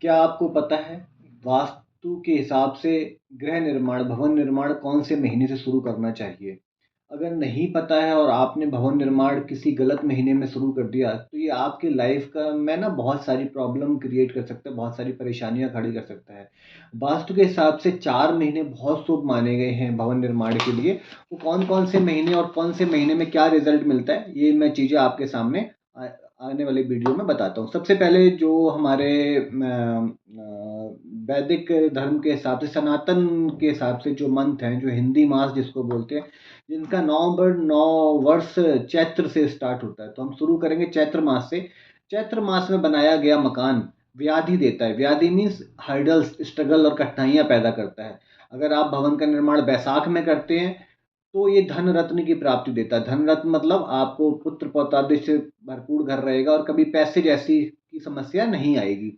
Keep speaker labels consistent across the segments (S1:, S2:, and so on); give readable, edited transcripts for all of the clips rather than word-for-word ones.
S1: क्या आपको पता है वास्तु के हिसाब से गृह निर्माण, भवन निर्माण कौन से महीने से शुरू करना चाहिए? अगर नहीं पता है और आपने भवन निर्माण किसी गलत महीने में शुरू कर दिया, तो ये आपके लाइफ का में ना बहुत सारी प्रॉब्लम क्रिएट कर सकता है, बहुत सारी परेशानियाँ खड़ी कर सकता है। वास्तु के हिसाब से 4 महीने बहुत शुभ माने गए हैं भवन निर्माण के लिए। वो कौन-कौन से महीने और कौन से महीने में क्या रिज़ल्ट मिलता है, ये मैं चीज़ें आपके सामने आ आने वाले वीडियो में बताता हूँ। सबसे पहले जो हमारे वैदिक धर्म के हिसाब से, सनातन के हिसाब से जो मंथ हैं, जो हिंदी मास जिसको बोलते हैं, जिनका 9 वर्ष चैत्र से स्टार्ट होता है। तो हम शुरू करेंगे चैत्र मास से। चैत्र मास में बनाया गया मकान व्याधि देता है। व्याधि मीन्स हर्डल्स, स्ट्रगल और कठिनाइयाँ पैदा करता है। अगर आप भवन का निर्माण बैसाख में करते हैं, तो ये धन रत्न की प्राप्ति देता है। धन रत्न मतलब आपको पुत्र पौत्रादि से भरपूर घर रहेगा और कभी पैसे जैसी की समस्या नहीं आएगी।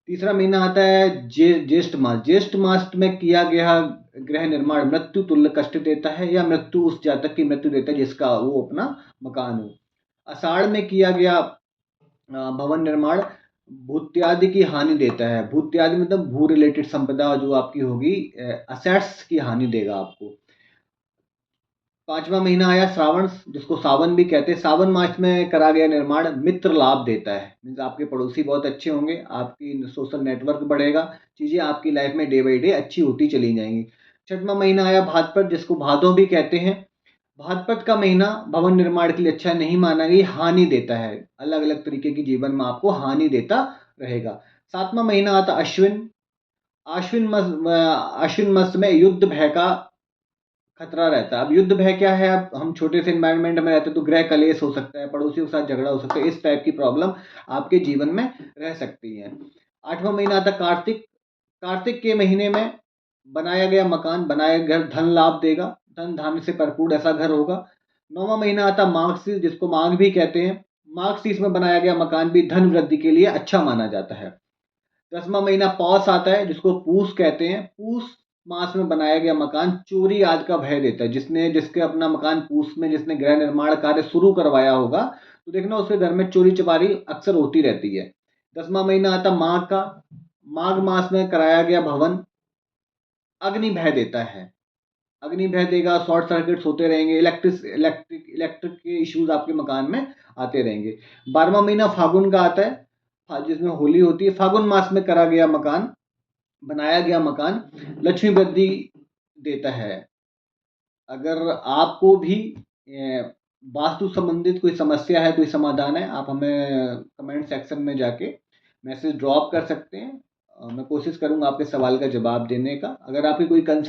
S1: तीसरा महीना आता है ज्येष्ठ मास। ज्येष्ठ मास में किया गया गृह निर्माण मृत्यु तुल्य कष्ट देता है, या मृत्यु उस जातक की मृत्यु देता है जिसका वो अपना मकान हो। आषाढ़ में किया गया भवन निर्माण भूत्यादि की हानि देता है। भूत्यादि मतलब भू रिलेटेड संपदा जो आपकी होगी, असेट्स की हानि देगा आपको। पांचवा महीना आया श्रावण, जिसको सावन भी कहते हैं। सावन मास में करा गया निर्माण मित्र लाभ देता है। मीन्स आपके पड़ोसी बहुत अच्छे होंगे, आपकी सोशल नेटवर्क बढ़ेगा, चीज़ें आपकी लाइफ में डे बाई डे अच्छी होती चली जाएंगी। छठवां महीना आया भाद्रपद, जिसको भादों भी कहते हैं। भाद्रपद का महीना भवन निर्माण के लिए अच्छा नहीं माना गया, हानि देता है। अलग अलग तरीके की जीवन में आपको हानि देता रहेगा। सातवां महीना आता अश्विन। अश्विन मास में युद्ध भय का खतरा रहता है। अब युद्ध भय क्या है? अब हम छोटे से एनवायरनमेंट में रहते हैं तो गृह कलेश हो सकता है, पड़ोसियों के साथ झगड़ा हो सकता है, इस टाइप की प्रॉब्लम आपके जीवन में रह सकती है। आठवां महीना आता कार्तिक। कार्तिक के महीने में बनाया गया मकान, बनाया घर धन लाभ देगा, धन धान्य से भरपूर ऐसा घर होगा। नौवां महीना आता माघ, जिसको माघ भी कहते हैं। माघ में बनाया गया मकान भी धन वृद्धि के लिए अच्छा माना जाता है। 10वां महीना पौष आता है, जिसको पूस कहते हैं। पूस मास में बनाया गया मकान चोरी आदि का भय देता है। जिसके अपना मकान पूस में जिसने गृह निर्माण कार्य शुरू करवाया होगा, तो देखना उसके घर में चोरी चपारी अक्सर होती रहती है। 10वां महीना आता माघ का। माघ मास में कराया गया भवन अग्नि भय देता है। अग्नि भय देगा, शॉर्ट सर्किट्स होते रहेंगे, इलेक्ट्रिक के इश्यूज आपके मकान में आते रहेंगे। 12वां महीना फागुन का आता है, जिसमें होली होती है। फागुन मास में करा गया मकान, बनाया गया मकान लक्ष्मी वृद्धि देता है। अगर आपको भी वास्तु संबंधित कोई समस्या है, कोई समाधान है, आप हमें कमेंट सेक्शन में जाके मैसेज ड्रॉप कर सकते हैं। मैं कोशिश करूंगा आपके सवाल का जवाब देने का। अगर आपकी कोई कंसर्न